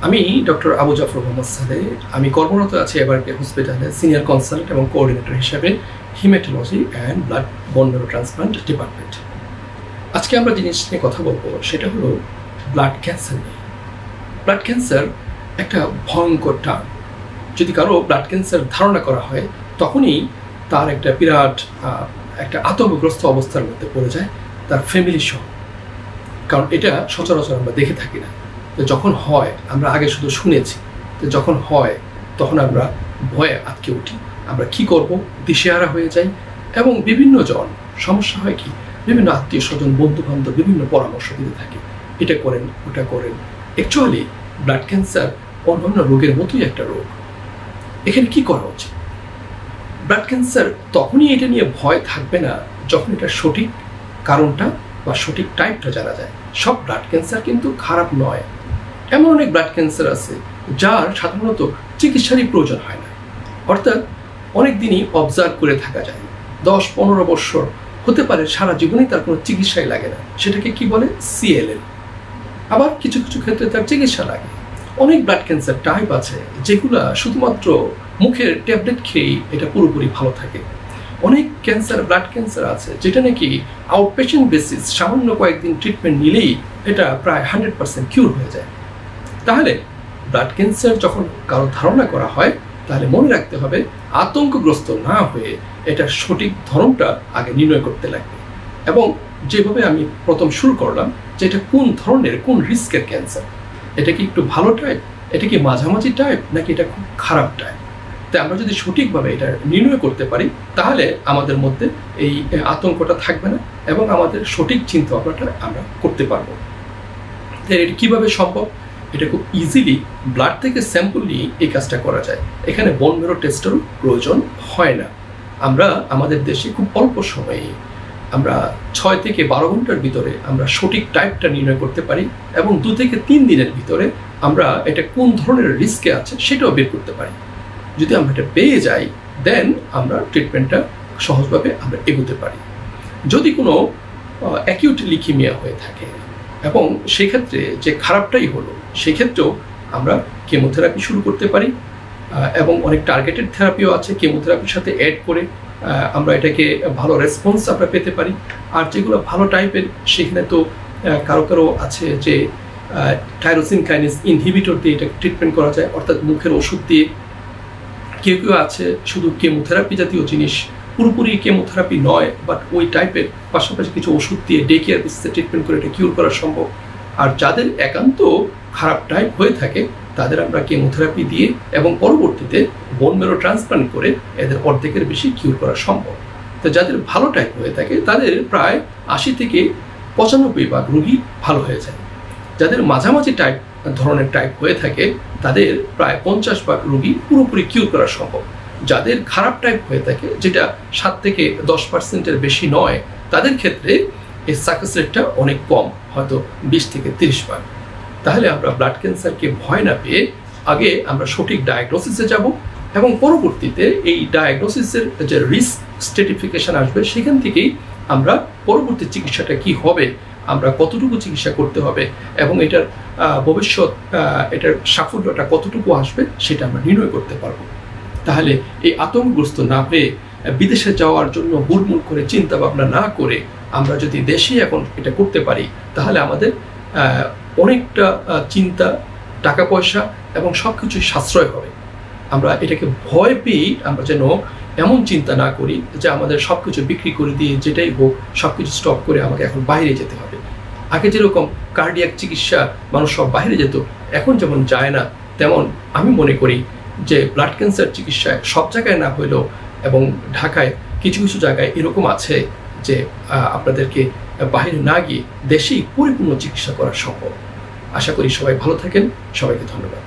আমি ডক্টর আবু জাফর মোহাম্মদ সালেহ। আমি কর্মরত আছি এবারকে হসপিটালে সিনিয়র কনসালটেন্ট এবং কোঅর্ডিনেটর হিসেবে haematology and blood bone marrow transplant department. আজকে আমরা জিনিস নিয়ে কথা বলবো, সেটা হলো ব্লাড ক্যান্সার নিয়ে। ব্লাড ক্যান্সার একটা ভয়ঙ্কর টার্ম। যদি কারো ব্লাড ক্যান্সার ধারণা করা হয়, তখনই তার একটা বিরাট একটা আতঙ্কগ্রস্ত অবস্থার মধ্যে পড়ে যায় তার ফ্যামিলি সহ। কারণ এটা সচরাচর আমরা দেখে থাকি না। তো যখন হয়, আমরা আগে শুধু শুনেছি, তো যখন হয় তখন আমরা ভয়ে আটকে উঠি। আমরা কি করব, দিশেহারা হয়ে যাই। এবং বিভিন্ন জন সমস্যা হয় কি, বিভিন্ন আত্মীয় স্বজন, বন্ধু বান্ধব বিভিন্ন পরামর্শ দিতে থাকে, এটা করেন ওটা করেন। অ্যাকচুয়ালি ব্লাড ক্যান্সার অন্যান্য রোগের মতোই একটা রোগ। এখানে কি করা উচিত? ব্লাড ক্যান্সার তখনই এটা নিয়ে ভয় থাকবে না যখন এটা সঠিক কারণটা বা সঠিক টাইপটা জানা যায়। সব ব্লাড ক্যান্সার কিন্তু খারাপ নয়। এমন অনেক ব্লাড ক্যান্সার আছে যার সাধারণত চিকিৎসারই প্রয়োজন হয় না, অর্থাৎ অনেক দিনই অবজার্ভ করে থাকা যায়। 10-15 বছর হতে পারে, সারা জীবনেই তার কোনো চিকিৎসাই লাগে না। সেটাকে কি বলে? CLL। আবার কিছু কিছু ক্ষেত্রে তার চিকিৎসা লাগে। অনেক ব্লাড ক্যান্সার টাইপ আছে যেগুলো শুধুমাত্র মুখের ট্যাবলেট খেয়েই এটা পুরোপুরি ভালো থাকে। অনেক ব্লাড ক্যান্সার আছে যেটা নাকি আউটপেশেন্ট বেসিস, সামান্য কয়েকদিন ট্রিটমেন্ট নিলেই এটা প্রায় 100% কিউর হয়ে যায়। তাহলে ব্লাড ক্যান্সার যখন কারো ধারণা করা হয়, তাহলে মনে রাখতে হবে আতঙ্কগ্রস্ত না হয়ে এটার সঠিক ধরনটা আগে নির্ণয় করতে লাগবে। এবং যেভাবে আমি প্রথম শুরু করলাম, যে এটা কোন ধরনের, কোন রিস্কের ক্যান্সার, এটা কি একটু ভালো টাইপ, এটা কি মাঝামাঝি টাইপ, নাকি এটা খুব খারাপ টাইপ। তাই আমরা যদি সঠিকভাবে এটা নির্ণয় করতে পারি, তাহলে আমাদের মধ্যে এই আতঙ্কটা থাকবে না এবং আমাদের সঠিক চিন্তা ভাবনাটা আমরা করতে পারবো। এটা কিভাবে সম্ভব? এটা খুব ইজিলি ব্লাড থেকে স্যাম্পল নিয়ে এই কাজটা করা যায়। এখানে বোন ম্যারো টেস্টেরও প্রয়োজন হয় না। আমরা আমাদের দেশে খুব অল্প সময়ে, আমরা 6 থেকে 12 ঘন্টার ভিতরে আমরা সঠিক টাইপটা নির্ণয় করতে পারি এবং 2 থেকে 3 দিনের ভিতরে আমরা এটা কোন ধরনের রিস্কে আছে সেটাও বের করতে পারি। যদি আমরা এটা পেয়ে যাই, দেন আমরা ট্রিটমেন্টটা সহজভাবে আমরা এগোতে পারি। যদি কোনো অ্যাকিউট লিউকেমিয়া হয়ে থাকে এবং সেক্ষেত্রে যে খারাপটাই হলো, সেক্ষেত্রেও আমরা কেমোথেরাপি শুরু করতে পারি এবং অনেক টার্গেটেড থেরাপিও আছে কেমোথেরাপির সাথে অ্যাড করে আমরা এটাকে ভালো রেসপন্স আমরা পেতে পারি। আর যেগুলো ভালো টাইপের, সেখানে তো কারো কারো আছে যে টাইরোসিন কাইনেজ ইনহিবিটর দিয়ে এটা ট্রিটমেন্ট করা যায়, অর্থাৎ মুখের ওষুধ দিয়ে। কেউ কেউ আছে শুধু কেমোথেরাপি জাতীয় জিনিস, পুরোপুরি কেমোথেরাপি নয়, বাট ওই টাইপের পাশাপাশি কিছু ওষুধ দিয়ে ডে কেয়ার বেসিসে ট্রিটমেন্ট করে এটা কিউর করা সম্ভব। আর যাদের একান্ত খারাপ টাইপ হয়ে থাকে, তাদের আমরা কেমোথেরাপি দিয়ে এবং পরবর্তীতে বোন ম্যারো ট্রান্সপ্লান্ট করে এদের অর্ধেকের বেশি কিউর করা সম্ভব। তো যাদের ভালো টাইপ হয়ে থাকে, তাদের প্রায় 80 থেকে 95% রোগী ভালো হয়ে যায়। যাদের মাঝামাঝি ধরনের টাইপ হয়ে থাকে, তাদের প্রায় 50% রোগী পুরোপুরি কিউর করা সম্ভব। যাদের খারাপ টাইপ হয়ে থাকে, যেটা 7 থেকে 10%-এর বেশি নয়, তাদের ক্ষেত্রে এই সাকসেস রেটটা অনেক কম, হয়তো 20 থেকে 30%। তাহলে আমরা ব্লাড ক্যান্সারকে ভয় না পেয়ে আগে আমরা সঠিক ডায়াগনোসিসে যাব এবং পরবর্তীতে এই ডায়াগনোসিসের যে রিস্ক স্ট্র্যাটিফিকেশন আসবে, সেখান থেকেই আমরা পরবর্তী চিকিৎসাটা কি হবে, আমরা কতটুকু চিকিৎসা করতে হবে এবং এটার ভবিষ্যৎ, এটার সাফল্যটা কতটুকু আসবে, সেটা আমরা নির্ণয় করতে পারবো। তাহলে এই আতঙ্কগ্রস্ত না হয়ে বিদেশে যাওয়ার জন্য হুড়মুড় করে চিন্তা ভাবনা না করে আমরা যদি দেশেই এখন এটা করতে পারি, তাহলে আমাদের অনেকটা চিন্তা, টাকা পয়সা এবং সব কিছুই সাশ্রয় হবে। আমরা এটাকে ভয় পেয়ে আমরা যেন এমন চিন্তা না করি যে আমাদের সব কিছু বিক্রি করে দিয়ে যেটাই হোক সব কিছু স্টপ করে আমাকে এখন বাইরে যেতে হবে। আগে যেরকম কার্ডিয়াক চিকিৎসা মানুষ সব বাইরে যেত, এখন যেমন যায় না, তেমন আমি মনে করি যে ব্লাড ক্যান্সার চিকিৎসা সব জায়গায় না হইলেও এবং ঢাকায় কিছু কিছু জায়গায় এরকম আছে যে আপনাদেরকে বাইরে না গিয়ে দেশেই পরিপূর্ণ চিকিৎসা করা সম্ভব। আশা করি সবাই ভালো থাকেন। সবাইকে ধন্যবাদ।